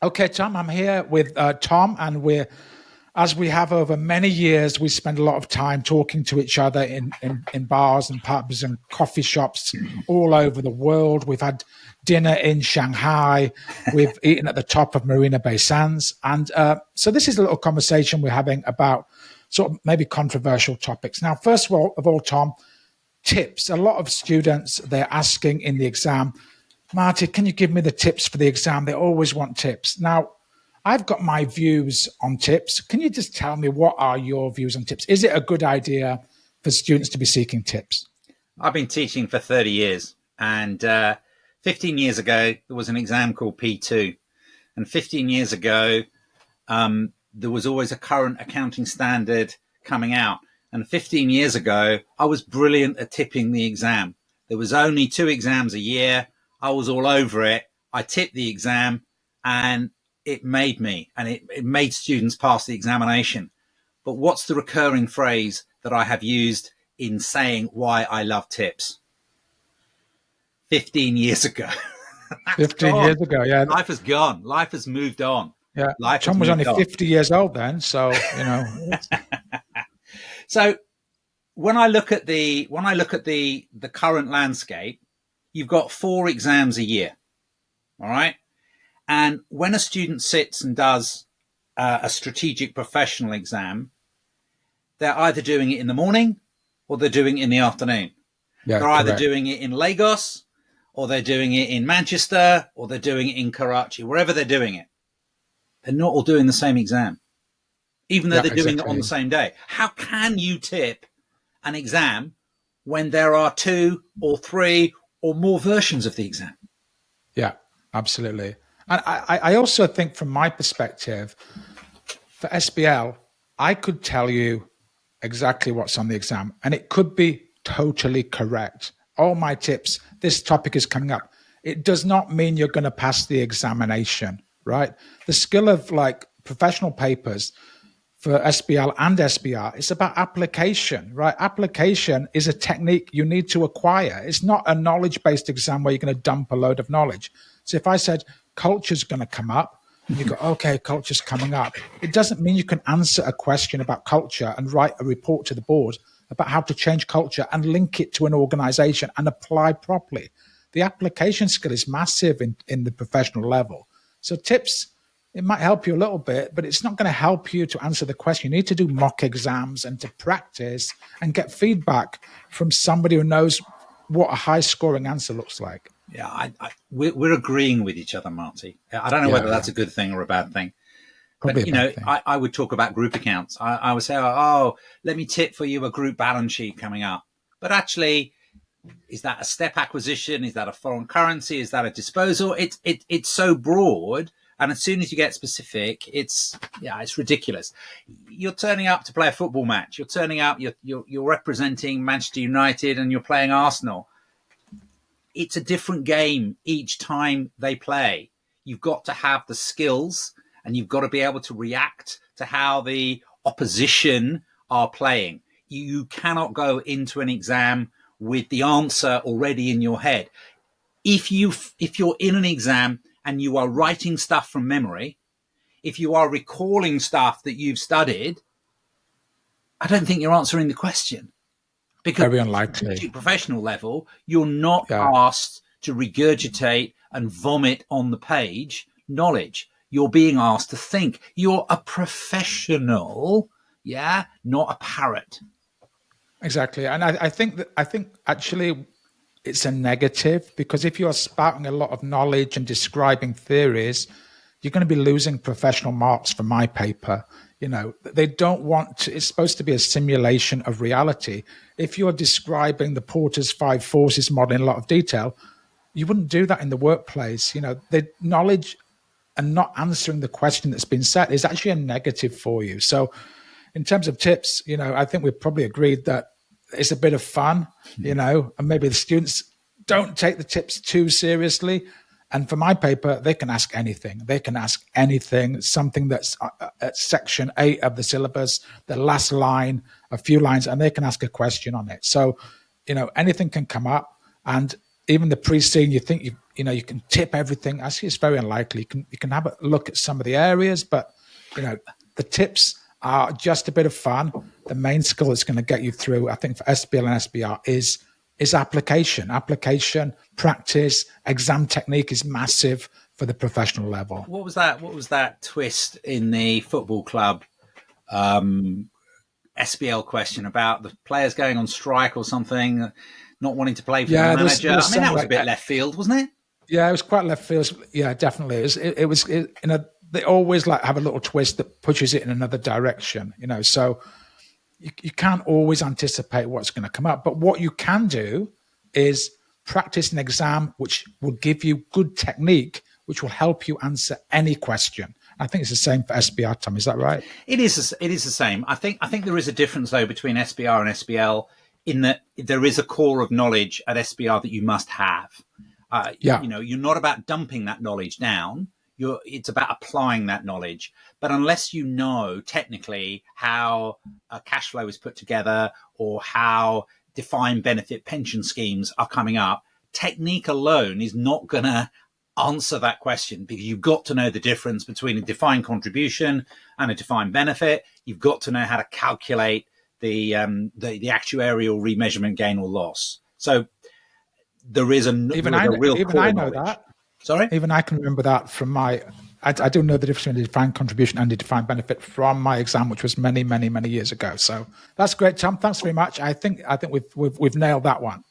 Okay, Tom, I'm here with Tom, and as we have over many years, we spend a lot of time talking to each other in bars and pubs and coffee shops all over the world. We've had dinner in Shanghai. We've eaten at the top of Marina Bay Sands. And so this is a little conversation we're having about sort of maybe controversial topics. Now, first of all, Tom, tips. A lot of students, they're asking in the exam, Marty, can you give me the tips for the exam? They always want tips. Now, I've got my views on tips. Can you just tell me what are your views on tips? Is it a good idea for students to be seeking tips? I've been teaching for 30 years, and 15 years ago, there was an exam called P2. And 15 years ago, there was always a current accounting standard coming out. And 15 years ago, I was brilliant at tipping the exam. There was only 2 exams a year. I was all over it. I tipped the exam, and it made me, and it made students pass the examination. But what's the recurring phrase that I have used in saying why I love tips? 15 years ago. 15 years ago, yeah. Life has gone. Life has moved on. Yeah, Tom was only 50 years old then, so, you know. So when I look at the current landscape, you've got 4 exams a year. All right. And when a student sits and does a strategic professional exam, they're either doing it in the morning or they're doing it in the afternoon. Yeah, they're either doing it in Lagos or they're doing it in Manchester or they're doing it in Karachi, wherever they're doing it. They're not all doing the same exam, even though they're doing it on the same day. How can you tip an exam when there are 2 or 3 or more versions of the exam? Yeah, absolutely. And I also think from my perspective, for SBL, I could tell you exactly what's on the exam, and it could be totally correct. All my tips, this topic is coming up. It does not mean you're going to pass the examination, right? The skill of like professional papers for SBL and SBR, it's about application, right? Application is a technique you need to acquire. It's not a knowledge-based exam where you're going to dump a load of knowledge. So if I said culture's going to come up, and you go, okay, culture's coming up, it doesn't mean you can answer a question about culture and write a report to the board about how to change culture and link it to an organization and apply properly. The application skill is massive in the professional level. So tips, it might help you a little bit, but it's not going to help you to answer the question. You need to do mock exams and to practice and get feedback from somebody who knows what a high-scoring answer looks like. Yeah, we're agreeing with each other, Marty. I don't know whether that's a good thing or a bad thing. Probably but, you know, I would talk about group accounts. I would say, oh, let me tip for you a group balance sheet coming up. But actually, is that a step acquisition? Is that a foreign currency? Is that a disposal? It's so broad. And as soon as you get specific, it's ridiculous. You're turning up to play a football match. You're turning up, you're representing Manchester United and you're playing Arsenal. It's a different game each time they play. You've got to have the skills and you've got to be able to react to how the opposition are playing. You cannot go into an exam with the answer already in your head. If you're in an exam and you are writing stuff from memory, if you are recalling stuff that you've studied, I don't think you're answering the question. Because very unlikely. At the professional level, you're not asked to regurgitate and vomit on the page knowledge. You're being asked to think. You're a professional, not a parrot. Exactly. And I think actually it's a negative, because if you're spouting a lot of knowledge and describing theories, you're going to be losing professional marks for my paper. You know, they don't want to, it's supposed to be a simulation of reality. If you're describing the Porter's 5 forces model in a lot of detail, you wouldn't do that in the workplace. You know, the knowledge and not answering the question that's been set is actually a negative for you. So in terms of tips, you know, I think we've probably agreed that it's a bit of fun, you know, and maybe the students don't take the tips too seriously. And for my paper, they can ask anything. They can ask anything, something that's at section 8 of the syllabus, the last line, a few lines, and they can ask a question on it. So, you know, anything can come up. And even the pre-scene, you think you can tip everything. Actually, it's very unlikely. You can have a look at some of the areas, but the tips are just a bit of fun. The main skill that's going to get you through, I think, for SBL and SBR is application, practice. Exam technique is massive for the professional level. What was that twist in the football club SBL question about the players going on strike or something, not wanting to play for the manager? I mean, that was a bit left field, wasn't it? Yeah, it was quite left field. Yeah, definitely. It was they always have a little twist that pushes it in another direction, so you can't always anticipate what's going to come up. But what you can do is practice an exam which will give you good technique, which will help you answer any question. I think it's the same for SBR, Tom. Is that right? It is the same. I think there is a difference, though, between SBR and SBL in that there is a core of knowledge at SBR that you must have. You're not about dumping that knowledge down. It's about applying that knowledge. But unless you know technically how a cash flow is put together or how defined benefit pension schemes are coming up, technique alone is not going to answer that question, because you've got to know the difference between a defined contribution and a defined benefit. You've got to know how to calculate the actuarial remeasurement gain or loss. So there is real I know knowledge. That. Sorry? Even I can remember that from my... I do know the difference between the defined contribution and the defined benefit from my exam, which was many, many, many years ago. So that's great, Tom. Thanks very much. I think we've nailed that one.